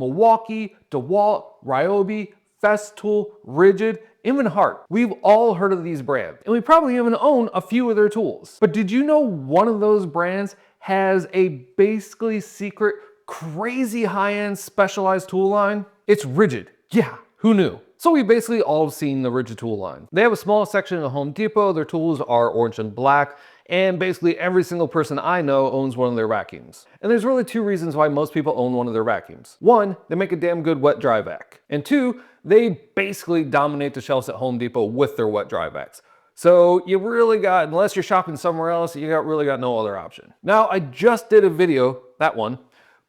Milwaukee, DeWalt, Ryobi, Festool, Rigid, even Hart. We've all heard of these brands, and we probably even own a few of their tools. But did you know one of those brands has a basically secret, crazy high-end specialized tool line? It's Rigid. Yeah, who knew? So we basically all have seen the Rigid tool line. They have a small section at Home Depot. Their tools are orange and black, and basically every single person I know owns one of their vacuums. And there's really two reasons why most people own one of their vacuums. One, they make a damn good wet dry vac. And two, they basically dominate the shelves at Home Depot with their wet dry vacs. So you really got, unless you're shopping somewhere else, really got no other option. Now I just did a video, that one,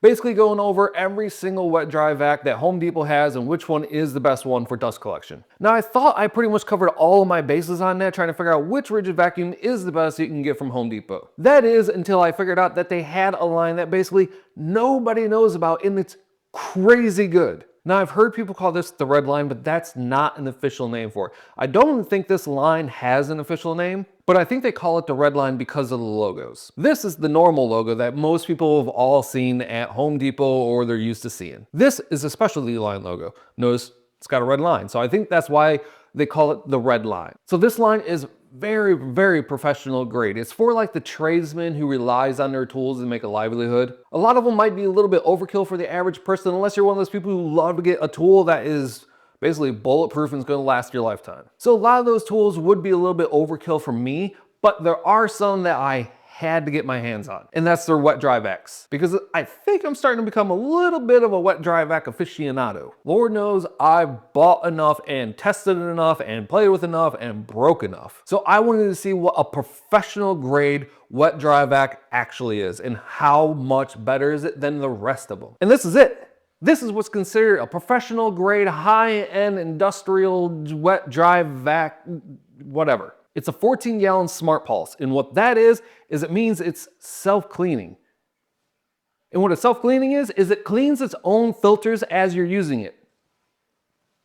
basically going over every single wet dry vac that Home Depot has and which one is the best one for dust collection. Now I thought I pretty much covered all of my bases on that, trying to figure out which Rigid vacuum is the best you can get from Home Depot. That is until I figured out that they had a line that basically nobody knows about, and it's crazy good. Now I've heard people call this the red line, but that's not an official name for it. I don't think this line has an official name, but I think they call it the red line because of the logos. This is the normal logo that most people have all seen at Home Depot or they're used to seeing. This is a specialty line logo. Notice it's got a red line. So I think that's why they call it the red line. So this line is very, very professional grade. It's for like the tradesman who relies on their tools to make a livelihood. A lot of them might be a little bit overkill for the average person, unless you're one of those people who love to get a tool that is basically bulletproof and is going to last your lifetime. So a lot of those tools would be a little bit overkill for me, but there are some that I had to get my hands on, and that's their wet dry vacs, because I think I'm starting to become a little bit of a wet dry vac aficionado. Lord knows I've bought enough and tested it enough and played with enough and broke enough. So I wanted to see what a professional grade wet dry vac actually is and how much better is it than the rest of them. And this is it. This is what's considered a professional grade, high-end industrial wet dry vac, whatever. It's a 14-gallon Smart Pulse, and what that is it means it's self-cleaning. And what a self-cleaning is it cleans its own filters as you're using it.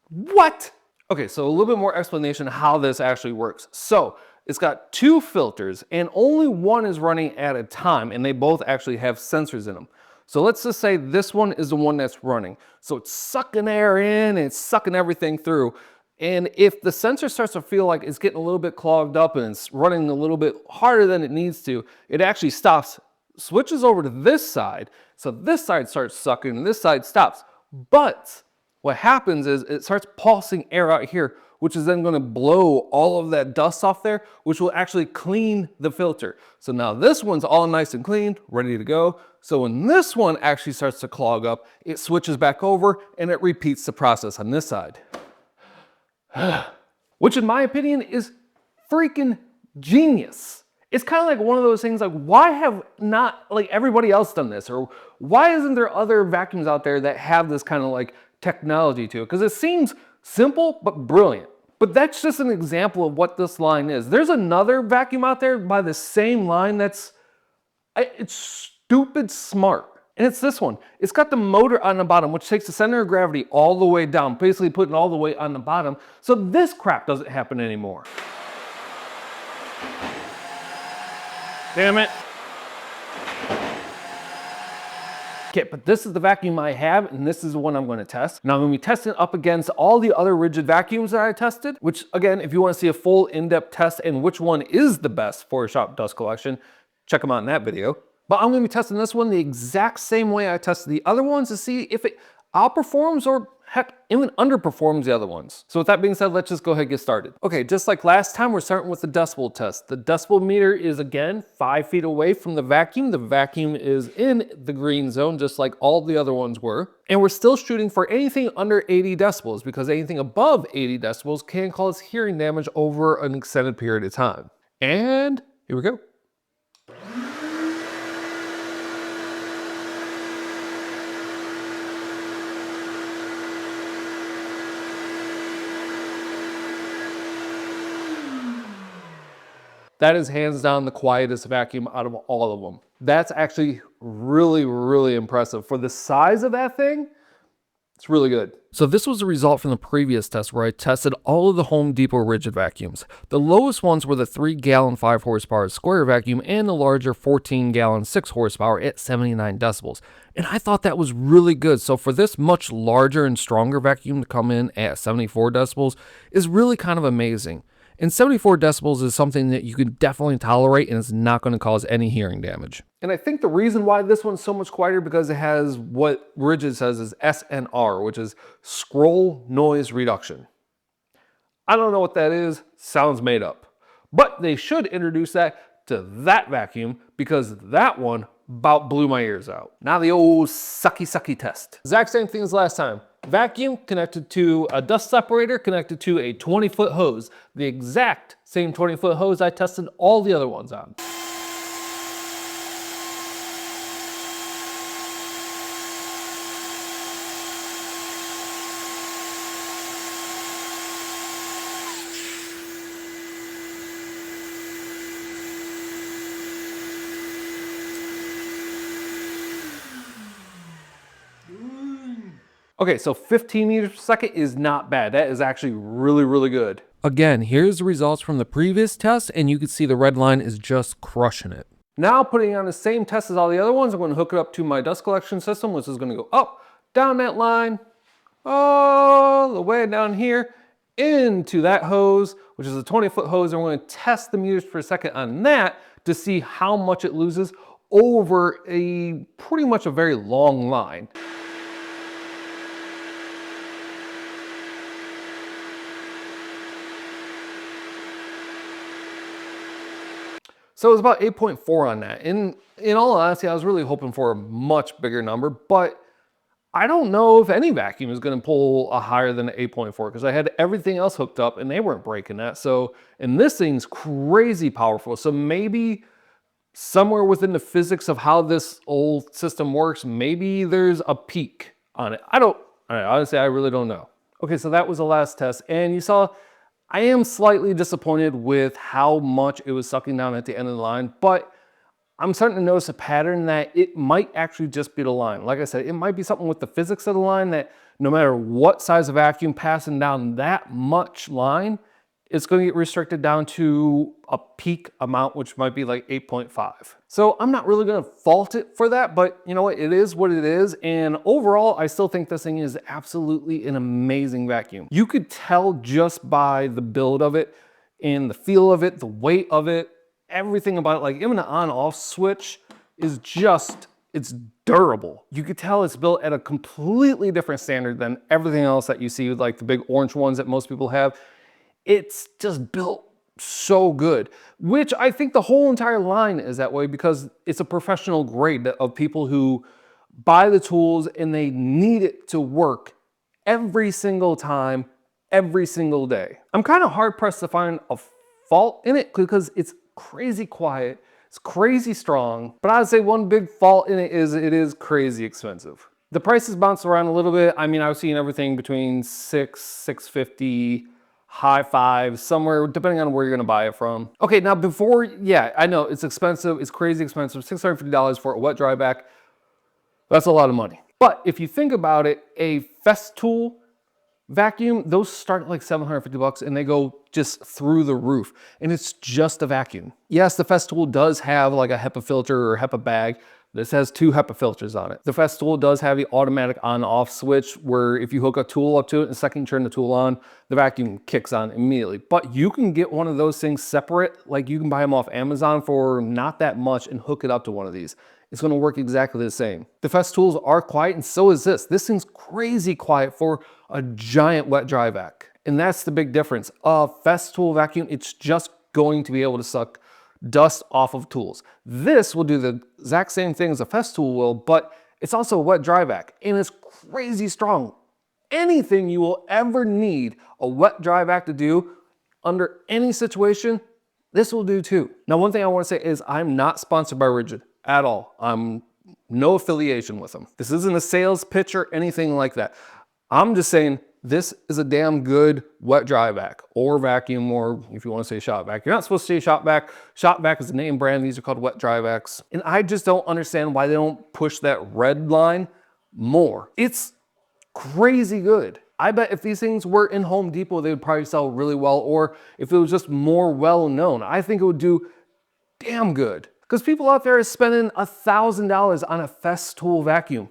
What? Okay, so a little bit more explanation how this actually works. So it's got two filters, and only one is running at a time, and they both actually have sensors in them. So let's just say this one is the one that's running. So it's sucking air in, and it's sucking everything through. And if the sensor starts to feel like it's getting a little bit clogged up and it's running a little bit harder than it needs to, it actually stops, switches over to this side. So this side starts sucking and this side stops. But what happens is it starts pulsing air out here, which is then going to blow all of that dust off there, which will actually clean the filter. So now this one's all nice and clean, ready to go. So when this one actually starts to clog up, it switches back over and it repeats the process on this side. Which in my opinion is freaking genius. It's kind of like one of those things like, why have not like everybody else done this? Or why isn't there other vacuums out there that have this kind of like technology to it? Because it seems simple but brilliant. But that's just an example of what this line is. There's another vacuum out there by the same line it's stupid smart. And it's this one. It's got the motor on the bottom, which takes the center of gravity all the way down, basically putting all the weight on the bottom. So this crap doesn't happen anymore. Damn it. Okay, but this is the vacuum I have, and this is the one I'm going to test. Now I'm going to be testing up against all the other Rigid vacuums that I tested, which again, if you want to see a full in-depth test and which one is the best for shop dust collection, check them out in that video. But I'm going to be testing this one the exact same way I tested the other ones to see if it outperforms or heck, even underperforms the other ones. So with that being said, let's just go ahead and get started. Okay, just like last time, we're starting with the decibel test. The decibel meter is again 5 feet away from the vacuum. The vacuum is in the green zone, just like all the other ones were. And we're still shooting for anything under 80 decibels because anything above 80 decibels can cause hearing damage over an extended period of time. And here we go. That is hands down the quietest vacuum out of all of them. That's actually really, really impressive. For the size of that thing, It's really good. So this was a result from the previous test where I tested all of the Home Depot rigid vacuums. The lowest ones were the 3-gallon 5 horsepower square vacuum and the larger 14-gallon 6 horsepower at 79 decibels. And I thought that was really good. So for this much larger and stronger vacuum to come in at 74 decibels is really kind of amazing. And 74 decibels is something that you can definitely tolerate and it's not going to cause any hearing damage. And I think the reason why this one's so much quieter because it has what Rigid says is SNR, which is scroll noise reduction. I don't know what that is, sounds made up. But they should introduce that to that vacuum because that one about blew my ears out. Now the old sucky test. Exact same thing as last time. Vacuum connected to a dust separator connected to a 20-foot hose. The exact same 20-foot hose I tested all the other ones on. Okay, so 15 meters per second is not bad. That is actually really, really good. Again, here's the results from the previous test, and you can see the red line is just crushing it. Now putting on the same test as all the other ones, I'm going to hook it up to my dust collection system, which is going to go up, down that line, all the way down here, into that hose, which is a 20-foot hose, and we're going to test the meters per second on that to see how much it loses over pretty much a very long line. So it was about 8.4 on that. In all honesty, I was really hoping for a much bigger number, but I don't know if any vacuum is going to pull a higher than 8.4 because I had everything else hooked up and they weren't breaking that. So, and this thing's crazy powerful. So maybe somewhere within the physics of how this old system works, maybe there's a peak on it. Honestly, I really don't know. Okay, so that was the last test. And you saw, I am slightly disappointed with how much it was sucking down at the end of the line, but I'm starting to notice a pattern that it might actually just be the line. Like I said, it might be something with the physics of the line that no matter what size of vacuum passing down that much line, it's going to get restricted down to a peak amount, which might be like 8.5. So I'm not really going to fault it for that, but you know what? It is what it is. And overall, I still think this thing is absolutely an amazing vacuum. You could tell just by the build of it and the feel of it, the weight of it, everything about it. Like even the on-off switch is just, it's durable. You could tell it's built at a completely different standard than everything else that you see with like the big orange ones that most people have. It's just built so good, which I think the whole entire line is that way because it's a professional grade of people who buy the tools and they need it to work every single time, every single day. I'm kind of hard pressed to find a fault in it because it's crazy quiet, it's crazy strong, but I'd say one big fault in it is crazy expensive. The prices bounce around a little bit. I mean, I was seeing everything between $650, high fives, somewhere, depending on where you're gonna buy it from. Okay, now before, yeah, I know it's expensive, it's crazy expensive, $650 for a wet dry vac, that's a lot of money. But if you think about it, a Festool vacuum, those start at like $750 and they go just through the roof. And it's just a vacuum. Yes, the Festool does have like a HEPA filter or HEPA bag. This has 2 HEPA filters on it. The Festool does have the automatic on-off switch where if you hook a tool up to it and the second you turn the tool on, the vacuum kicks on immediately. But you can get one of those things separate, like you can buy them off Amazon for not that much and hook it up to one of these. It's gonna work exactly the same. The Festools are quiet and so is this. This thing's crazy quiet for a giant wet dry vac. And that's the big difference. A Festool vacuum, it's just going to be able to suck dust off of tools. This will do the exact same thing as a Festool will, but it's also a wet dry vac and it's crazy strong. Anything you will ever need a wet dry vac to do under any situation, this will do too. Now, one thing I want to say is I'm not sponsored by Rigid at all. I'm no affiliation with them. This isn't a sales pitch or anything like that. I'm just saying this is a damn good wet dry vac or vacuum, or if you want to say shop vac. You're not supposed to say shop vac. Shop vac is the name brand. These are called wet dry vacs. And I just don't understand why they don't push that red line more. It's crazy good. I bet if these things were in Home Depot, they would probably sell really well, or if it was just more well known, I think it would do damn good. Because people out there are spending $1,000 on a Festool vacuum.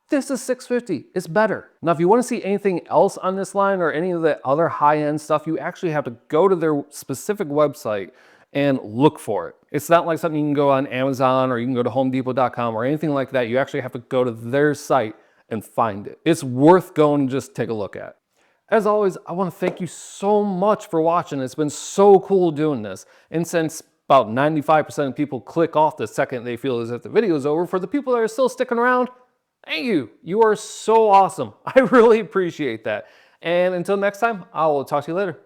This is $650, it's better. Now, if you want to see anything else on this line or any of the other high-end stuff, you actually have to go to their specific website and look for it. It's not like something you can go on Amazon or you can go to homedepot.com or anything like that. You actually have to go to their site and find it. It's worth going to just take a look at. As always, I want to thank you so much for watching. It's been so cool doing this. And since about 95% of people click off the second they feel as if the video is over, for the people that are still sticking around, thank you. You are so awesome. I really appreciate that. And until next time, I will talk to you later.